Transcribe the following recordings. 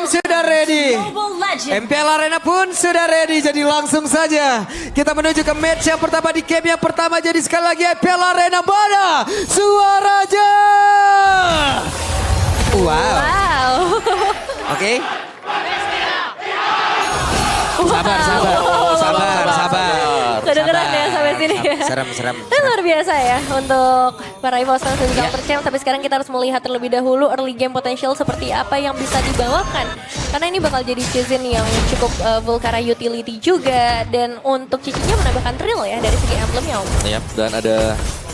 sudah ready. MPL Arena pun sudah ready. Jadi langsung saja kita menuju ke match yang pertama di game yang pertama. Jadi sekali lagi MPL Arena mana suaranya? Wow. Oke. Sabar. Kedengeran ya sampai sini ya. Serem. Itu luar biasa ya untuk para EVOS fans dan juga Counter Champ. Tapi sekarang kita harus melihat terlebih dahulu early game potential seperti apa yang bisa dibawakan. Karena ini bakal jadi season yang cukup Volcara utility juga. Dan untuk cicinya menambahkan thrill ya dari segi emblemnya. Yap, dan ada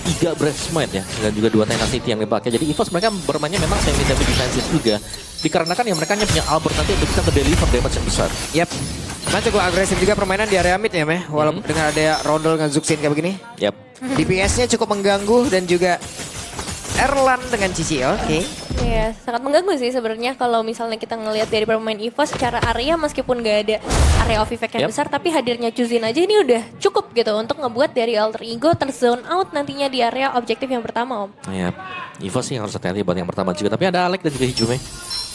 3 Breastmate ya, dan juga 2 Tenacity yang dipakai. Jadi EVOS mereka bermainnya memang semi-semi defensif juga. Dikarenakan ya mereka punya Albert nanti untuk bisa nge-deliver damage yang besar. Yap. Nah cukup agresif juga permainan di area mid ya Meh. Walaupun dengan ada Rondol dengan Zuxin kayak begini. Yap. DPS-nya cukup mengganggu dan juga Erlan dengan Cici. Oke. Iya, sangat mengganggu sih sebenarnya kalau misalnya kita ngelihat dari pemain EVOS secara area meskipun gak ada area of effect yang besar, tapi hadirnya Chuzin aja ini udah cukup gitu untuk ngebuat dari alter ego terzone out nantinya di area objektif yang pertama, Om. Yap. EVOS sih harus hati-hati buat yang pertama juga, tapi ada Alek dan juga Hijume.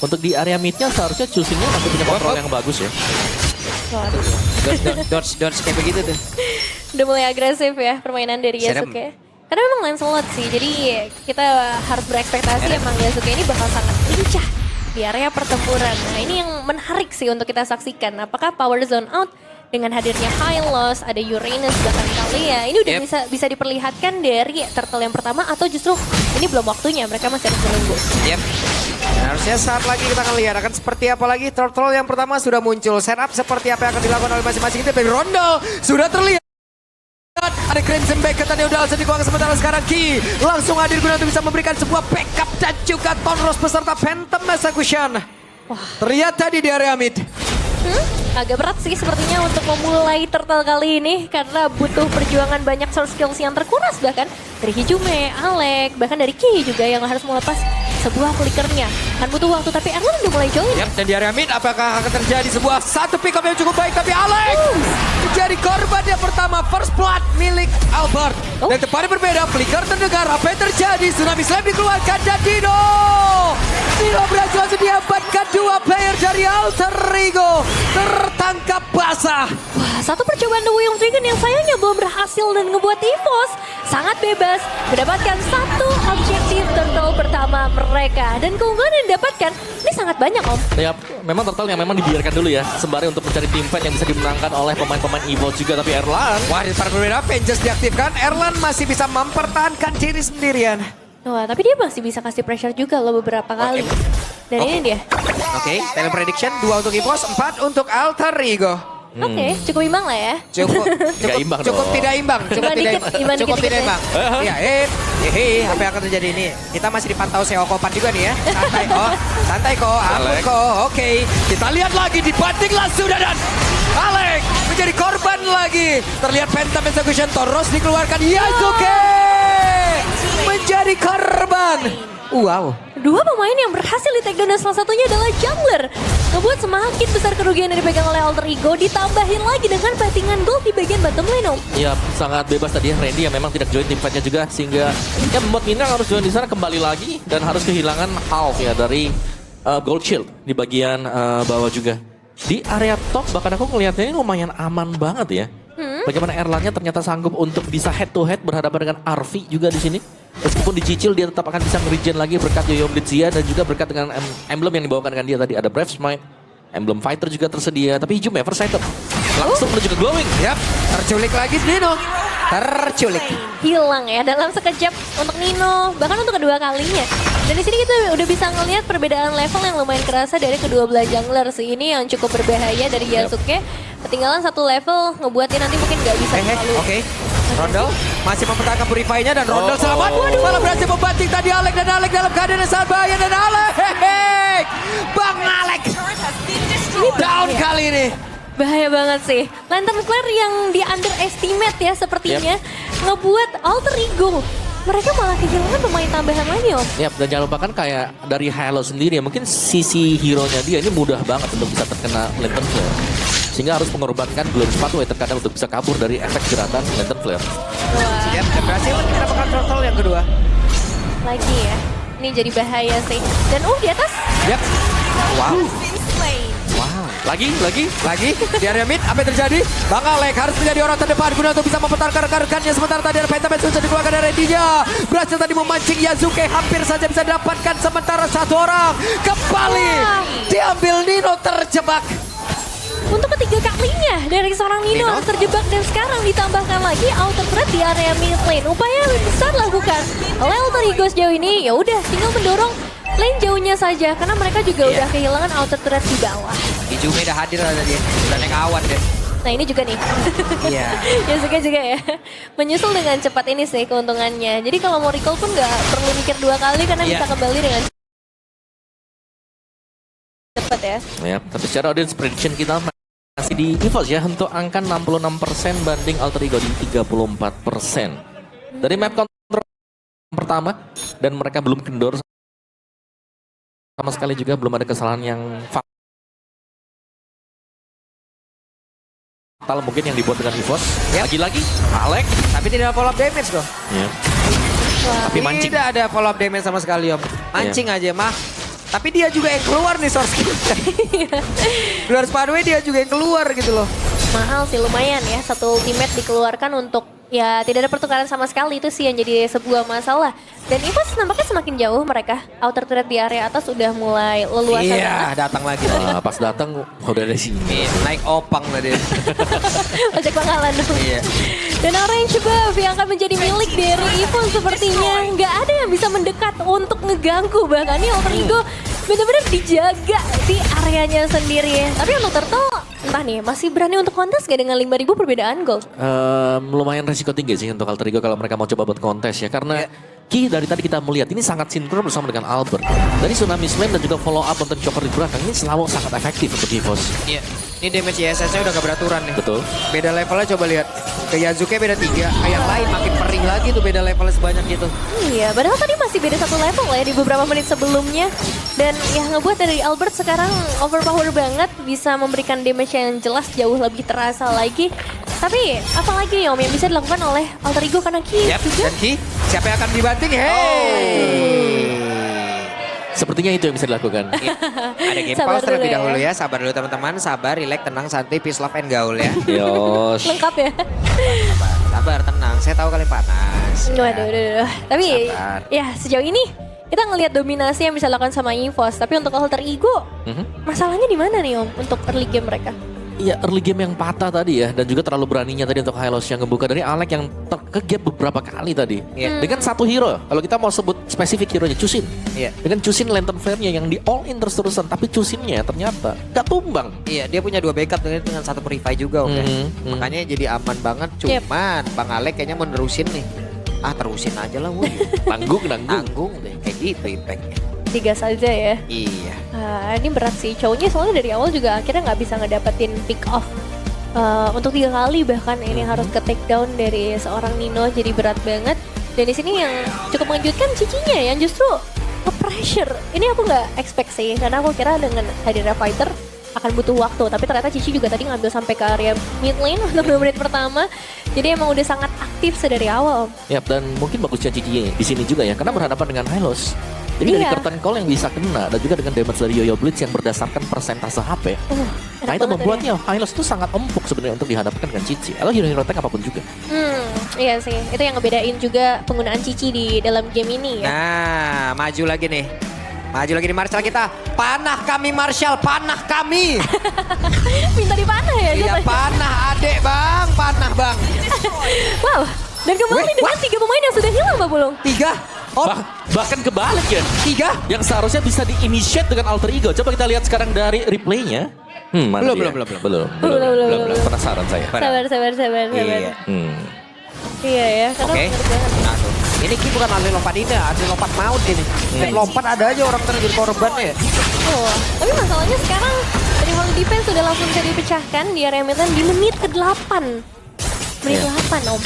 Untuk di area midnya seharusnya Chuzinnya masih punya kontrol yang bagus ya. Dodge kayak begitu tuh. Udah mulai agresif ya permainan dari Serem. Yasuke. Karena memang Lancelot sih, jadi kita harus berekspektasi emang Yasuke ini bakal sangat lincah di area pertempuran. Nah ini yang menarik sih untuk kita saksikan. Apakah power zone out dengan hadirnya Hylos, ada Uranus bahkan Kalia, ini udah bisa diperlihatkan dari turtle yang pertama atau justru ini belum waktunya, mereka masih harus menunggu. Yep. Dan harusnya saat lagi kita akan lihat akan seperti apa lagi. Turtle yang pertama sudah muncul. Setup seperti apa yang akan dilakukan oleh masing-masing tim. Dari Rondol sudah terlihat. Ada Crimson Beckett tadi udah langsung dikuang sementara sekarang Ki langsung hadir guna untuk bisa memberikan sebuah backup dan juga Tonros beserta Phantom Execution. Wah, ternyata di area mid. Agak berat sih sepertinya untuk memulai turtle kali ini karena butuh perjuangan banyak source skills yang terkuras bahkan dari Hijume, Alek, bahkan dari Ki juga yang harus melepas sebuah flickernya. Kan butuh waktu tapi Erlan udah mulai join. Yap, dan di area mid apakah akan terjadi sebuah satu pick up yang cukup baik tapi Alek menjadi korban yang pertama first blood milik Albert. Dan tempatnya berbeda, flicker terdengar apa yang terjadi, Tsunami Slam dikeluarkan dan Dino berhasil langsung diamankan 2 player dari Alter Ego tertangkap basah. Wah, satu percobaan The Way of Dragon yang sayangnya belum berhasil dan ngebuat EVOS sangat bebas mendapatkan satu objektif turtle pertama mereka. Dan keunggulan yang didapatkan ini sangat banyak, Om. Yap, memang turtle yang memang dibiarkan dulu ya, sembari untuk mencari team fight yang bisa dimenangkan oleh pemain-pemain EVOS juga. Tapi Erlan, Wah, di part berbeda, Vengeance diaktifkan, Erlan masih bisa mempertahankan diri sendirian. Wah, tapi dia masih bisa kasih pressure juga loh beberapa kali. Dan ini dia. Oke, time prediction 2 untuk EVOS, 4 untuk Alter Ego. Oke, cukup imbang lah ya. Cukup imbang cukup dong. tidak imbang, Imbang dikit, imbang cukup dikit-dikit tidak ya. imbang. Iya, apa yang akan terjadi ini? Kita masih dipantau Seokopan juga nih ya. Santai kok, aman kok. Oke, kita lihat lagi dibantinglah sudah dan Alek menjadi korban lagi. Terlihat Phantom Execution Toros dikeluarkan. Yasuke menjadi korban. Wow. Dua pemain yang berhasil di take down dan salah satunya adalah jungler. Ngebuat semakin besar kerugian yang dipegang oleh Alter Ego, ditambahin lagi dengan pettingan gold di bagian bottom lane, Om. ya sangat bebas tadi ya Randy yang memang tidak join team fight-nya juga, sehingga ya membuat Mina harus join di sana kembali lagi dan harus kehilangan half ya dari gold shield di bagian bawah juga. Di area top bahkan aku ngelihatnya ini lumayan aman banget ya. Bagaimana Erlannya ternyata sanggup untuk bisa head to head berhadapan dengan Arvi juga di sini. Meskipun dicicil dia tetap akan bisa nge-regen lagi berkat Yoyo Blitzia dan juga berkat dengan emblem yang dibawakan dengan dia tadi. Ada Brave Smite, emblem fighter juga tersedia. Tapi Hijum ya, first item. Langsung menuju ke glowing. Yap, terculik lagi Nino. Terculik. Hilang ya dalam sekejap untuk Nino, bahkan untuk kedua kalinya. Dan di sini kita udah bisa ngelihat perbedaan level yang lumayan kerasa dari kedua belah jungler sih. Ini yang cukup berbahaya dari Yasuke. Ketinggalan satu level ngebuatnya nanti mungkin nggak bisa terlalu. Oke. Rondel masih mempertahankan purify-nya dan Rondel selamat. Malah berhasil membanting tadi Alek dan Alek dalam keadaan yang sangat bahaya dan Alek. Bang Alek. Down kali ini. Bahaya banget sih. Lantern Flare yang di underestimate ya sepertinya. Ngebuat Alter Ego. Mereka malah kehilangan pemain tambahan lagi, Om. Yap, dan jangan lupa kan kayak dari Halo sendiri ya, mungkin sisi hero-nya dia ini mudah banget untuk bisa terkena Lantern Flare. Sehingga harus mengorbankan Glory Pathway terkadang untuk bisa kabur dari efek jeratan Lantern Flare. Wah. Yap, dan berhasil mendapatkan turtle yang kedua. Lagi ya. Ini jadi bahaya sih. Dan di atas. Yap. Wow. Lagi. Di area mid, apa yang terjadi? Bang Alek harus menjadi orang terdepan guna untuk bisa mempertahankan rekan-rekannya. Sementara tadi ada Pentaman sudah dikeluarkan dari Redinya. Berhasil tadi memancing Yasuke, hampir saja bisa didapatkan. Sementara satu orang kembali diambil Nino terjebak. Untuk ketiga kalinya dari seorang Nino harus terjebak dan sekarang ditambahkan lagi outer threat di area mid lane. Upaya yang lebih besar lakukan oleh Alter Ego sejauh ini. Ya udah, tinggal mendorong lane jauhnya saja karena mereka juga udah kehilangan outer threat di bawah. Ijume udah hadir lah tadi, udah naik awan deh. Nah ini juga nih. Iya. Yasuke juga ya. Menyusul dengan cepat ini sih keuntungannya. Jadi kalau mau recall pun nggak perlu mikir dua kali karena bisa kembali dengan cepat ya. Ya, tapi secara audience prediction kita masih di EVOS ya untuk angka 66% banding Alter Ego di 34%. Dari map control pertama dan mereka belum kendor sama sekali juga, belum ada kesalahan yang fatal mungkin yang dibuat dengan EVOS. Lagi-lagi Alek Tapi tidak follow up damage dong. ya. Tapi mancing. Tidak ada follow up damage sama sekali Om. Mancing aja mah. Tapi dia juga yang keluar nih source skill. Luar Spadway dia juga yang keluar gitu loh. Mahal sih lumayan ya. Satu ultimate dikeluarkan untuk ya tidak ada pertukaran sama sekali. Itu sih yang jadi sebuah masalah. Dan EVOS nampaknya semakin jauh mereka. Outer turret di area atas sudah mulai leluasa. Iya, datang lagi. Pas datang udah dari sini. Naik opang tadi. Ojek pangkalan dong. Iya. Dan orange buff yang akan menjadi milik dari EVOS sepertinya. Nggak ada yang bisa mendekat untuk ngeganggu. Bahkan ini Alter Ego benar-benar dijaga di areanya sendiri. Tapi untuk Turtle entah nih masih berani untuk kontes gak dengan 5.000 perbedaan gold? Lumayan resiko tinggi sih untuk Alter Ego kalau mereka mau coba buat kontes ya. Karena Ki dari tadi kita melihat ini sangat sinkron bersama dengan Albert. Dari Tsunami Slam dan juga follow up untuk Joker di belakang ini selalu sangat efektif untuk EVOS. Iya. Ini damage ISS-nya udah gak beraturan nih. Betul. Beda levelnya coba lihat. Ke Yasuke beda 3. Yang lain makin perih lagi tuh beda levelnya sebanyak itu. Iya, padahal tadi masih beda satu level lah ya di beberapa menit sebelumnya. Dan ya ngebuat dari Albert sekarang overpower banget. Bisa memberikan damage yang jelas jauh lebih terasa lagi. Tapi apalagi nih Om yang bisa dilakukan oleh Alter Ego karena Ki juga. Dan Ki, siapa yang akan dibanting? Sepertinya itu yang bisa dilakukan. Ada game Sabar pause terlebih dulu ya. dahulu ya. Sabar dulu teman-teman. Sabar, relax, tenang, santai, peace, love, and gaul ya. Yos. Lengkap ya. Sabar, tenang. Saya tahu kalian panas. Waduh. Tapi Sabar. ya sejauh ini kita ngelihat dominasi yang bisa dilakukan sama EVOS. Tapi untuk Alter Ego, masalahnya di mana nih Om untuk early game mereka? Iya, early game yang patah tadi ya, dan juga terlalu beraninya tadi untuk Hylos yang ngebuka dari Alek yang ke-gap beberapa kali tadi. Dengan satu hero, kalau kita mau sebut spesifik hero-nya, Chusin. Dengan Chusin Lantern Flare-nya yang di all in terus-terusan, tapi Chusinnya ternyata gak tumbang. Iya, dia punya 2 backup dengan satu Purify juga. Makanya jadi aman banget, cuman Bang Alek kayaknya mau nerusin nih. Terusin aja lah woy. Nanggung. Nanggung deh, kayak gitu impactnya. Tiga saja ya. Iya. Ini berat sih cowoknya soalnya dari awal juga akhirnya nggak bisa ngedapetin pick off untuk 3 kali bahkan ini harus ke take down dari seorang Nino jadi berat banget. Dan di sini yang cukup mengejutkan Cicinya yang justru nge-pressure. Ini aku nggak expect sih karena aku kira dengan hadirnya fighter akan butuh waktu, tapi ternyata Cici juga tadi ngambil sampai ke area mid lane untuk 2 menit pertama. Jadi emang udah sangat aktif sedari awal. Yap, dan mungkin bagusnya Cici di sini juga ya, karena berhadapan dengan Hylos. Jadi dari curtain call yang bisa kena dan juga dengan damage dari Yoyo Blitz yang berdasarkan persentase HP. Nah itu membuatnya Hylos itu sangat empuk sebenarnya untuk dihadapkan dengan Cici. Atau hero-hero tank apapun juga. Iya sih, itu yang ngebedain juga penggunaan Cici di dalam game ini ya. Nah, maju lagi nih. Maju lagi nih Marshall kita. Panah kami Marshall, panah kami. Minta dipanah ya? Iya, panah adek bang, panah bang. Wow, dan kembali dengan 3 pemain yang sudah hilang Pak Bulung. 3. Oh, Bahkan kebalik ya. 3. Yang seharusnya bisa di-initiate dengan Alter Ego. Coba kita lihat sekarang dari replaynya. Mana dia? Belum. Penasaran saya. Sabar. Iya. Iya ya, karena Oke. bener banget. Nah, tuh. Ini Ki bukan atlet lompat ini, atlet lompat maut ini. Atlet lompat ada aja orang terjadi korban ya. Tapi masalahnya sekarang dari Holy Defense sudah langsung bisa dipecahkan di area mid lane di menit ke-8. Menit 8 Om.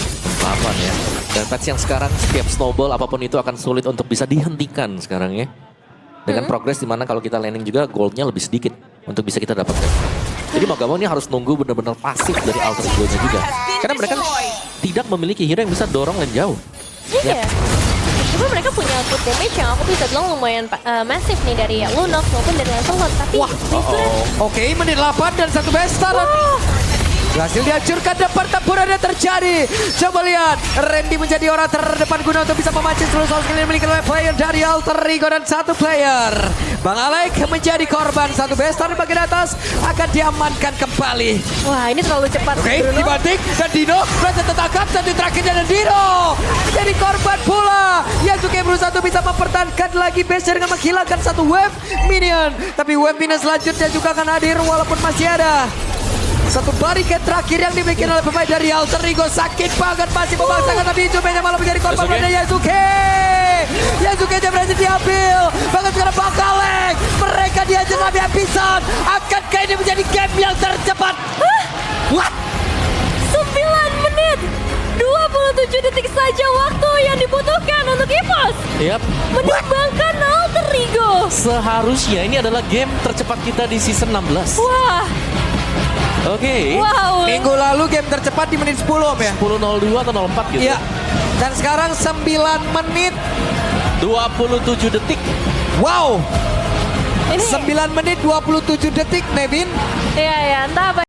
8 ya. Dan patch yang sekarang setiap snowball apapun itu akan sulit untuk bisa dihentikan sekarang ya. Dengan progres dimana kalau kita landing juga goldnya lebih sedikit untuk bisa kita dapatkan. Jadi mau gak mau ini harus nunggu benar-benar pasif dari Alter Ego-nya juga. Karena mereka tidak memiliki hero yang bisa dorong lane jauh. Iya. Meskipun mereka punya output damage yang aku bisa bilang lumayan masif nih dari Lunox maupun dari Lancelot. Tapi Wah, oke, menit 8 dan satu besta. Berhasil dihancurkan dan pertempuran yang terjadi. Coba lihat, Randy menjadi orang terdepan guna untuk bisa memancing seluruh soal skill yang dimiliki oleh player dari Alter Ego dan satu player. Bang Alek menjadi korban, satu besta di bagian atas akan diamankan kembali. wah ini terlalu cepat. Oke, Bruno. dibanting dan Dino berhasil tertangkap, satu terakhirnya dan Dino jadi korban pula. Yasuke berusaha untuk bisa mempertahankan lagi base dengan menghilangkan satu wave minion. Tapi wave minion selanjutnya juga akan hadir walaupun masih ada satu barikat terakhir yang dimiliki oleh pemain dari Alter Ego. Sakit banget masih memaksakan, tapi Jumenya malah menjadi korban pada Yasuke. Yasuke berhasil diambil. Bahkan sekarang Bakalek. Mereka dihajar lebih episode. Akankah ini menjadi game yang tercepat? What? 9 menit 27 detik saja waktu yang dibutuhkan untuk EVOS Yap. menumbangkan Alter Ego. Seharusnya ini adalah game tercepat kita di season 16. Wah, Oke. wow. Minggu lalu game tercepat di menit 10 Om ya? 10.02 atau 04 gitu. Iya. Dan sekarang 9 menit. 27 detik. Wow. Ini 9 menit 27 detik Nevin. ya entah apa